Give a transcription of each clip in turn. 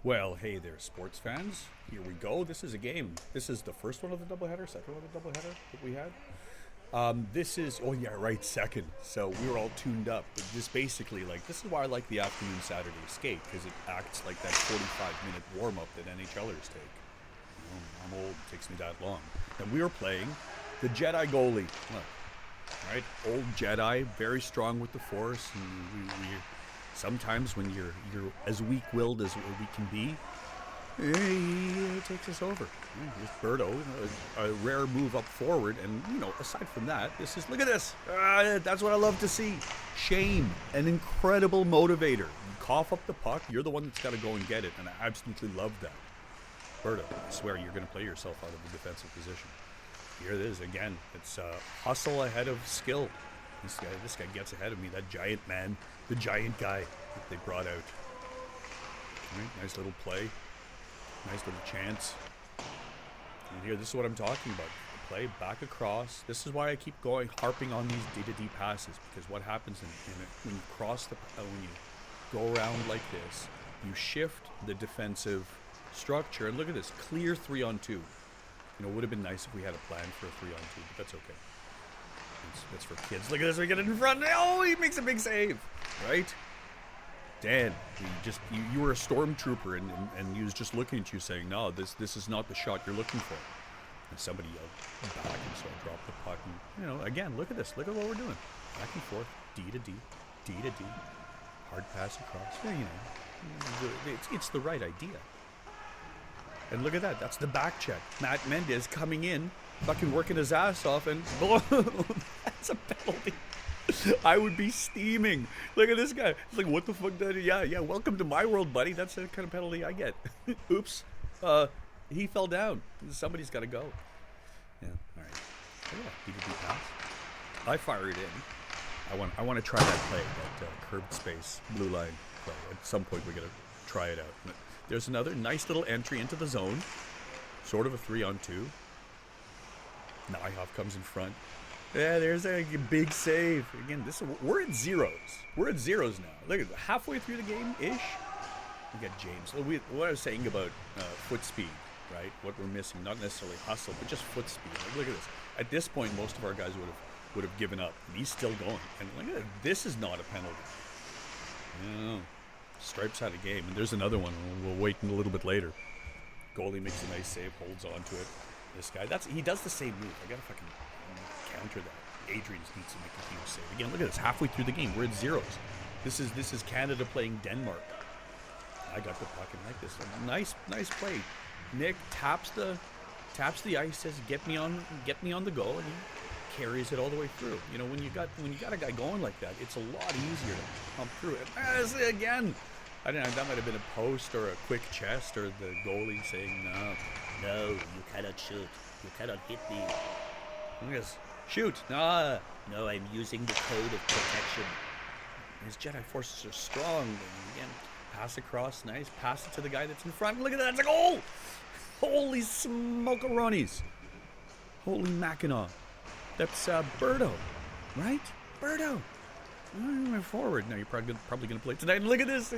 Well, hey there, sports fans. Here we go. This is a game. This is the first one of the doubleheader, second one of the doubleheader that we had. This is, oh yeah, right, second. So we were all tuned up. But this basically, this is why I like the afternoon Saturday skate, because it acts like that 45-minute warm-up that NHLers take. I'm old, it takes me that long. And we were playing the Jedi goalie. Look, right? Old Jedi, very strong with the force, and we sometimes when you're as weak-willed as we can be, he takes us over. Here's Berto, a rare move up forward, and aside from that, look at this. That's what I love to see. Shane, an incredible motivator. You cough up the puck, you're the one that's got to go and get it, and I absolutely love that. Berto, I swear you're going to play yourself out of the defensive position. Here it is again. It's hustle ahead of skill. This guy gets ahead of me. That giant man, the giant guy that they brought out. Right, nice little play, nice little chance. And here, this is what I'm talking about. Play back across. This is why I keep harping on these D-to-D passes, because what happens when you cross when you go around like this, you shift the defensive structure. And look at this, clear 3-on-2. It would have been nice if we had a plan for a 3-on-2, but that's okay. That's for kids. Look at this, we get it in front. Oh, he makes a big save, right? Dan, you were a stormtrooper, and he was just looking at you saying, no, this is not the shot you're looking for. And somebody yelled back, and so I dropped the puck. And, again, look at this. Look at what we're doing. Back and forth, D to D, D to D. Hard pass across. Yeah, it's the right idea. And look at that. That's the back check. Matt Mendez coming in, fucking working his ass off, and that's a penalty. I would be steaming. Look at this guy. It's like, what the fuck? Yeah, welcome to my world, buddy. That's the kind of penalty I get. Oops. He fell down. Somebody's got to go. Yeah, all right. Oh, yeah, D-to-D pass. I fire it in. I want to try that play, that curved space, blue line play. At some point, we're going to try it out. But there's another nice little entry into the zone. Sort of a 3-on-2. Nyhoff comes in front. Yeah, there's a big save. Again, we're at zeros. We're at zeros now. Look at halfway through the game-ish. We got James. What I was saying about foot speed, right? What we're missing, not necessarily hustle, but just foot speed. Look at this. At this point, most of our guys would have given up. And he's still going. And look at it. This is not a penalty. No. Stripes out of game. And there's another one. We'll wait a little bit later. Goalie makes a nice save, holds on to it. This guy, he does the same move. I gotta fucking counter that. Adrian needs to make a huge save. Again, look at this. Halfway through the game, we're at zeros. This is Canada playing Denmark. I got the puck and like this. Nice play. Nick taps the ice, says get me on the goal, and he carries it all the way through. When you got a guy going like that, it's a lot easier to pump through it. Again, I don't know. That might have been a post or a quick chest or the goalie saying no, you cannot shoot. You cannot hit me. Look at this. Shoot! No, I'm using the code of protection. His Jedi forces are strong. And again, pass across, nice. Pass it to the guy that's in front. Look at that! It's a goal! Holy smoke-a-ronies! Holy Mackinac. That's Berto, right? Berto. Went forward. Now you're probably going to play tonight. And look at this.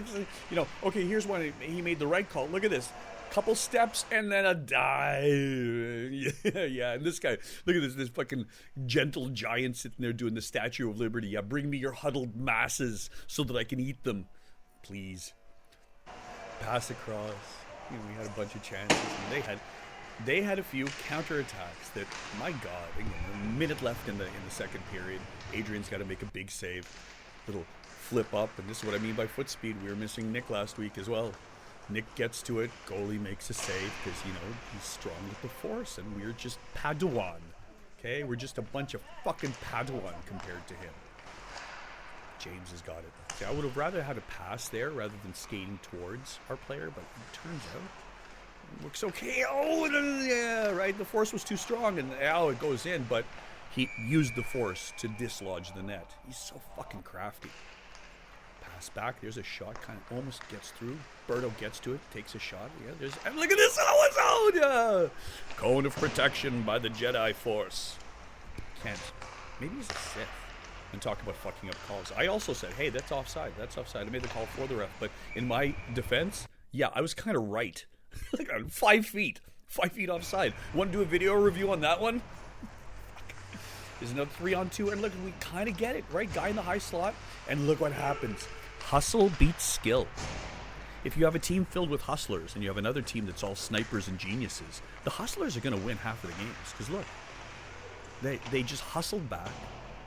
Okay, here's one. He made the right call. Look at this. Couple steps and then a dive. Yeah. And this guy, look at this fucking gentle giant sitting there doing the Statue of Liberty. Yeah, bring me your huddled masses so that I can eat them, please. Pass across. We had a bunch of chances. And they had a few counterattacks that, my God, again, a minute left in the second period. Adrian's got to make a big save. Little flip up, and this is what I mean by foot speed. We were missing Nick last week as well. Nick gets to it. Goalie makes a save because, he's strong with the force, and we're just Padawan. Okay? We're just a bunch of fucking Padawan compared to him. James has got it. See, I would have rather had a pass there rather than skating towards our player, but it turns out it looks okay. Oh, yeah, right? The force was too strong, and now it goes in, but he used the force to dislodge the net. He's so fucking crafty. Pass back. There's a shot. Kind of almost gets through. Berto gets to it. Takes a shot. Yeah, and look at this. Oh, it's out. Yeah. Cone of protection by the Jedi Force. Can't. Maybe he's a Sith. And talk about fucking up calls. I also said, hey, that's offside. I made the call for the ref. But in my defense, Yeah, I was kind of right. Like 5 feet. 5 feet offside. Want to do a video review on that one? There's another 3-on-2, and look, we kind of get it, right? Guy in the high slot, and look what happens. Hustle beats skill. If you have a team filled with hustlers, and you have another team that's all snipers and geniuses, the hustlers are going to win half of the games. Because look, they just hustled back,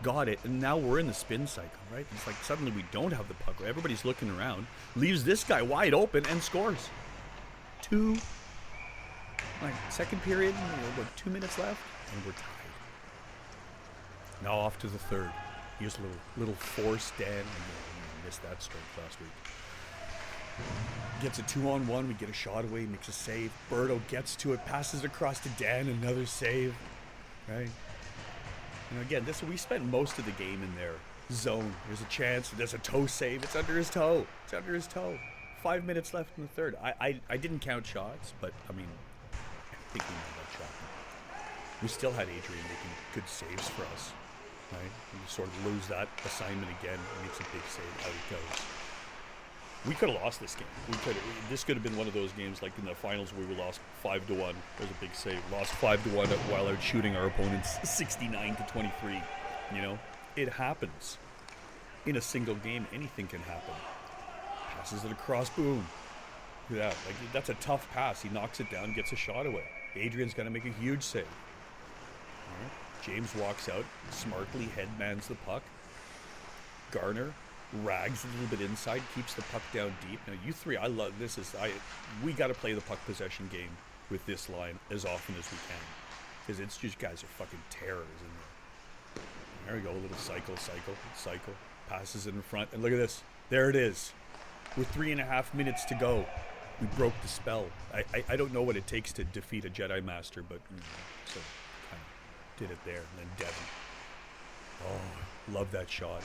got it, and now we're in the spin cycle, right? It's like suddenly we don't have the puck. Everybody's looking around, leaves this guy wide open, and scores. Second period, about 2 minutes left, and we're tied. Now off to the third. Here's a little force Dan. I missed that strike last week. Gets a 2-on-1. We get a shot away. Makes a save. Berto gets to it. Passes across to Dan. Another save. Right. Again, we spent most of the game in their zone. There's a chance. There's a toe save. It's under his toe. 5 minutes left in the third. I didn't count shots, but I mean, I think we made that shot. We still had Adrian making good saves for us. Right? We sort of lose that assignment again. He makes a big save. Out it goes. We could have lost this game. This could have been one of those games like in the finals where we lost 5-1. There's a big save. Lost 5-1 while out shooting our opponents 69-23. It happens. In a single game, anything can happen. Passes it across, boom. Look at that. That's a tough pass. He knocks it down, gets a shot away. Adrian's got to make a huge save. All right. James walks out, smartly headmans the puck. Garner rags a little bit inside, keeps the puck down deep. Now, you three, I love this. We got to play the puck possession game with this line as often as we can, because it's just guys are fucking terrors in there. There we go, a little cycle. Passes it in front, and look at this. There it is. With 3.5 minutes to go, we broke the spell. I don't know what it takes to defeat a Jedi Master, but so kind of did it there. And then Devin. Oh, love that shot.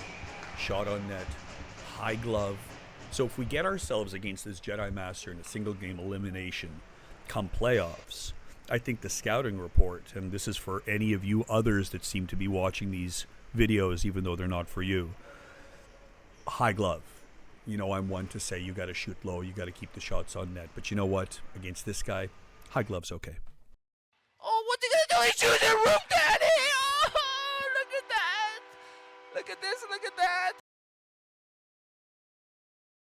Shot on net. High glove. So if we get ourselves against this Jedi Master in a single game elimination come playoffs, I think the scouting report, and this is for any of you others that seem to be watching these videos even though they're not for you, high glove. I'm one to say you got to shoot low, you got to keep the shots on net. But you know what? Against this guy, high glove's okay. Oh, what's he gonna do? He's shooting the roof, Daddy! Oh, look at that! Look at this